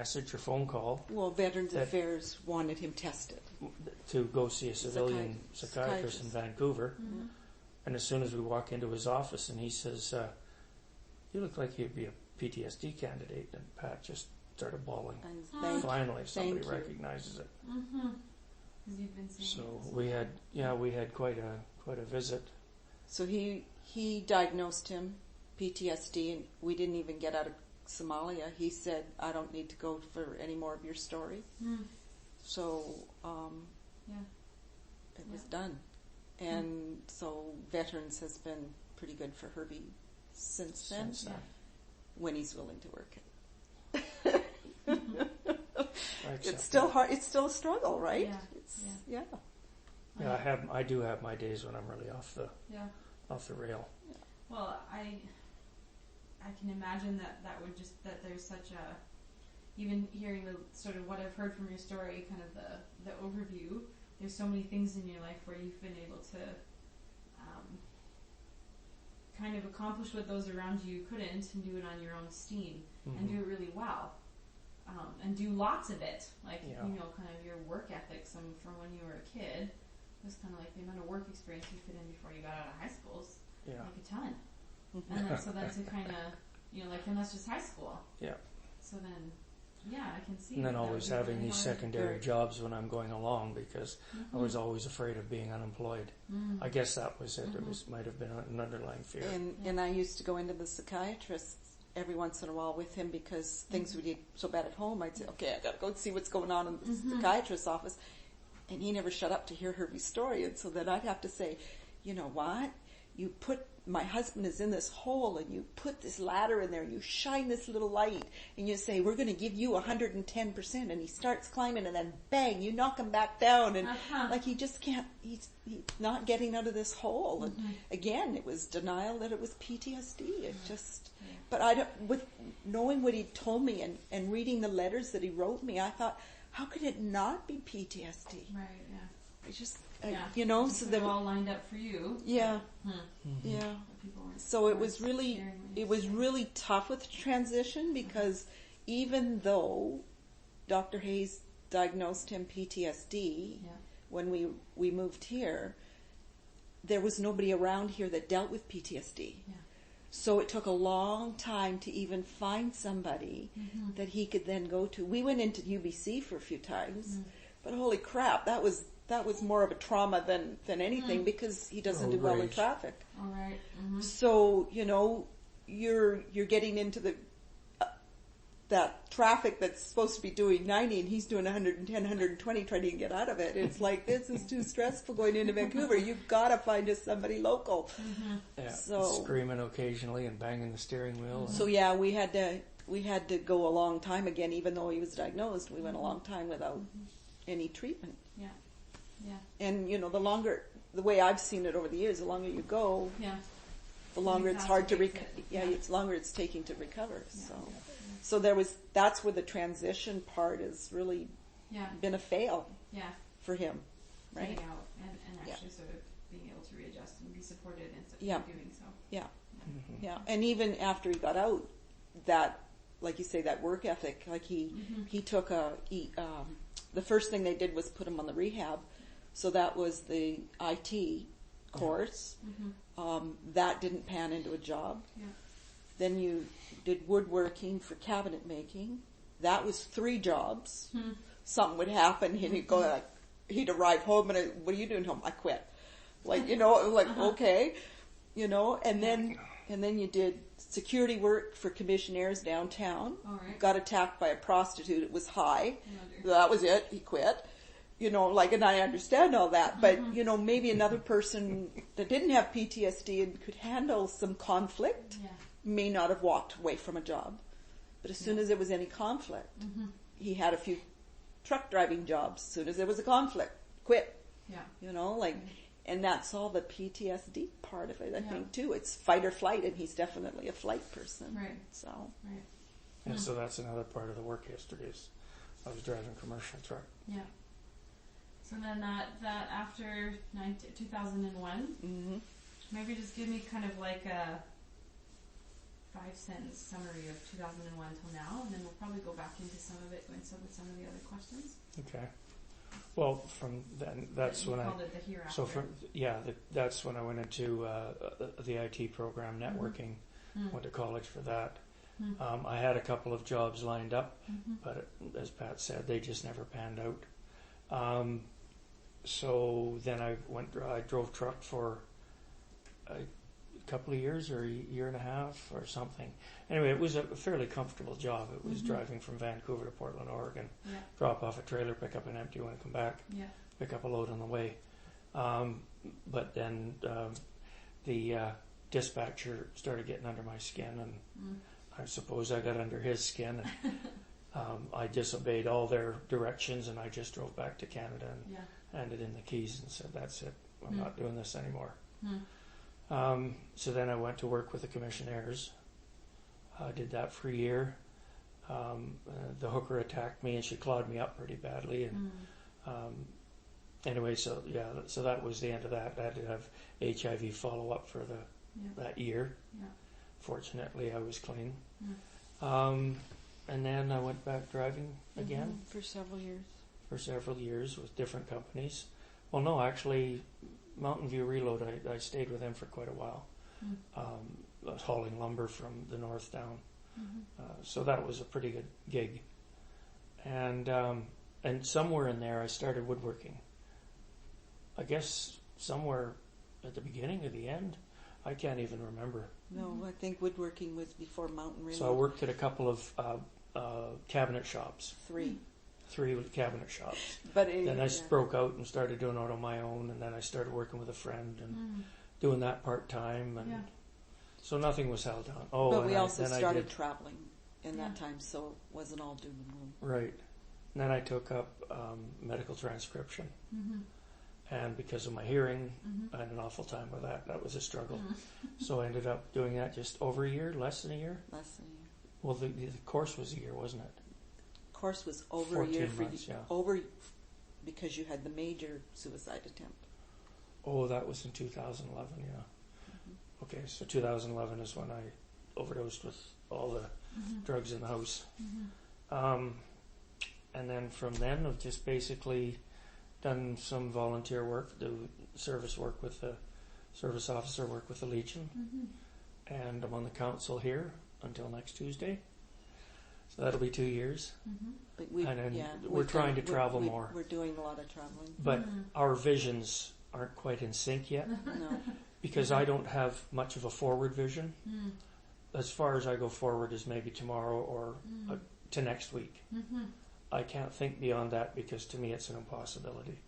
message or phone call. Well, Veterans Affairs wanted him tested. To go see a civilian psychiatrist in Vancouver. Mm-hmm. And as soon as we walk into his office and he says, you look like you'd be a PTSD candidate, and Pat just started bawling. And finally somebody recognizes it. Mm-hmm. You've been so we had quite a visit. So he diagnosed him PTSD, and we didn't even get out of Somalia. He said, I don't need to go for any more of your story. So it was done. And so Veterans has been pretty good for Herbie since then. When he's willing to work it. It's still hard. It's still a struggle, right? Yeah. I do have my days when I'm really off the rail. Yeah. Well, I can imagine that there's such a, even hearing the sort of what I've heard from your story, kind of the overview, there's so many things in your life where you've been able to kind of accomplish what those around you couldn't, and do it on your own steam, and do it really well, and do lots of it. Like, kind of your work ethic from when you were a kid, was kind of like the amount of work experience you fit in before you got out of high school is like a ton. And then, so then to kind of, and that's just high school. Yeah. So then, I can see. And then always having really these secondary jobs when I'm going along, because I was always afraid of being unemployed. I guess that was it. It might have been an underlying fear. And I used to go into the psychiatrist every once in a while with him, because things would get so bad at home. I'd say, okay, I got to go see what's going on in the psychiatrist's office. And he never shut up to hear Herbie's story. And so then I'd have to say, you know what? My husband is in this hole, and you put this ladder in there, and you shine this little light, and you say, we're going to give you 110%, and he starts climbing, and then bang, you knock him back down, and like he just can't, he's not getting out of this hole. And again, it was denial that it was PTSD. It just, but with knowing what he told me and reading the letters that he wrote me, I thought, how could it not be PTSD? Right, yeah. It just, so they're all lined up for you. Yeah. Yeah. So it was really tough with the transition, because even though Dr. Hayes diagnosed him PTSD when we moved here, there was nobody around here that dealt with PTSD. Yeah. So it took a long time to even find somebody that he could then go to. We went into UBC for a few times, but holy crap, that was more of a trauma than anything, because he doesn't do well in traffic. All right. So, you're getting into that traffic that's supposed to be doing 90, and he's doing 110, 120 trying to get out of it. It's like, this is too stressful going into Vancouver. You've got to find us somebody local. Yeah, so screaming occasionally and banging the steering wheel. So we had to go a long time again, even though he was diagnosed. We went a long time without any treatment. Yeah. Yeah. And, the way I've seen it over the years, the longer you go, the longer it's hard to it's longer it's taking to recover. Yeah. So that's where the transition part has really been a fail for him, right? Getting out and actually sort of being able to readjust and be supported in doing so. Yeah. Yeah. And even after he got out, that, like you say, that work ethic, like he took the first thing they did was put him on the rehab. So that was the IT course. That didn't pan into a job. Yeah. Then you did woodworking for cabinet making. That was 3 jobs. Something would happen, and he'd arrive home, and what are you doing home? I quit. Okay, and then you did security work for commissionaires downtown. All right. Got attacked by a prostitute. It was high. That was it. He quit. And I understand all that, but, maybe another person that didn't have PTSD and could handle some conflict may not have walked away from a job. But as soon as there was any conflict, he had a few truck driving jobs. As soon as there was a conflict, quit. Yeah. And that's all the PTSD part of it, I think, too. It's fight or flight, and he's definitely a flight person. Right. So. Right. And so that's another part of the work history is I was driving commercial truck. Yeah. So then that after 2001, maybe just give me kind of like 5-sentence summary of 2001 till now, and then we'll probably go back into some of it with some of the other questions. Okay. Well, from then, that's when I. Called it the hereafter. So that's when I went into the IT program, networking. Went to college for that. I had a couple of jobs lined up, but as Pat said, they just never panned out. So then I drove truck for a couple of years or a year and a half or something. Anyway, it was a fairly comfortable job. It was driving from Vancouver to Portland, Oregon, drop off a trailer, pick up an empty one, and come back, pick up a load on the way. But then the dispatcher started getting under my skin, and I suppose I got under his skin, and I disobeyed all their directions, and I just drove back to Canada and handed in the keys and said, that's it, I'm not doing this anymore. So then I went to work with the commissionaires. I did that for a year. The hooker attacked me and she clawed me up pretty badly, and anyway, so that was the end of that. I had to have HIV follow-up for that year. Fortunately, I was clean. And then I went back driving again. For several years. For several years with different companies. Well, no, actually, Mountain View Reload, I stayed with them for quite a while. I was hauling lumber from the north down. So that was a pretty good gig. And somewhere in there I started woodworking. I guess somewhere at the beginning or the end. I can't even remember. No, I think woodworking was before Mountain Reload. So I worked at a couple of cabinet shops. Three cabinet shops. But then I broke out and started doing it on my own, and then I started working with a friend and doing that part-time. And so nothing was held down. But we also started traveling in that time, so it wasn't all doom and gloom. Right. And then I took up medical transcription. And because of my hearing, I had an awful time with that. That was a struggle. So I ended up doing that just over a year, less than a year. Less than a year. Well, the course was a year, wasn't it? Course was over a year for months, you. Over because you had the major suicide attempt. Oh, that was in 2011, Okay, so 2011 is when I overdosed with all the drugs in the house. And then from then I've just basically done some volunteer work, do service work with the service officer, work with the Legion. And I'm on the council here until next Tuesday. So that'll be 2 years. But we're trying to travel more. We're doing a lot of traveling. But our visions aren't quite in sync yet. No. Because I don't have much of a forward vision. As far as I go forward is maybe tomorrow or to next week. I can't think beyond that because to me it's an impossibility.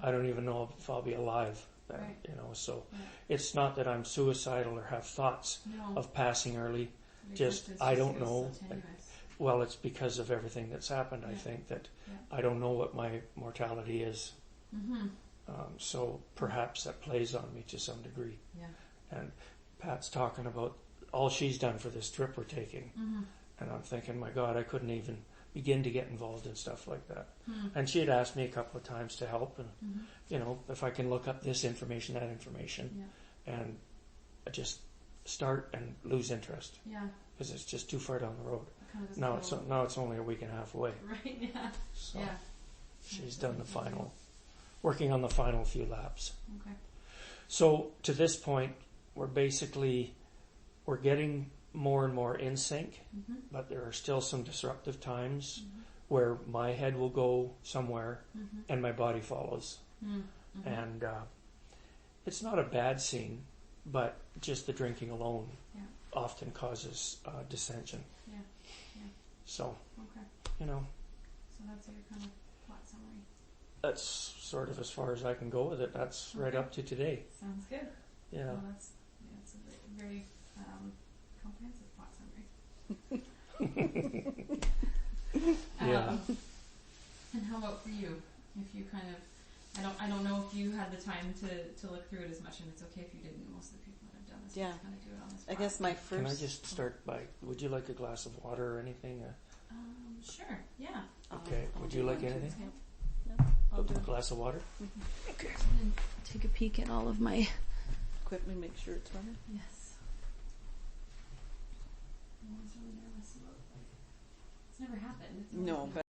I don't even know if I'll be alive then, so it's not that I'm suicidal or have thoughts of passing early. I don't know. Well, it's because of everything that's happened. I think that I don't know what my mortality is. So perhaps that plays on me to some degree. And Pat's talking about all she's done for this trip we're taking. And I'm thinking, my God, I couldn't even begin to get involved in stuff like that. And she had asked me a couple of times to help, and if I can look up this information, that information, and I just start and lose interest because it's just too far down the road. Now it's only a week and a half away. Right. So she's done working on the final few laps. Okay. So to this point, we're getting more and more in sync, but there are still some disruptive times where my head will go somewhere and my body follows. And it's not a bad scene, but just the drinking alone often causes dissension. So, So that's your kind of plot summary. That's sort of as far as I can go with it. That's right up to today. Sounds good. Yeah. Well, that's a very comprehensive plot summary. And how about for you? If you kind of, I don't know if you had the time to look through it as much, and it's okay if you didn't. Most of the people that have done this kind of do it on the spot. I guess my first. Can I just start by? Would you like a glass of water or anything? Sure. Yeah. Okay. Would you like anything? I'll do a glass of water. Okay. And take a peek at all of my equipment. Make sure it's running. Yes. I was really nervous about. Like, it's never happened. It's always No, been but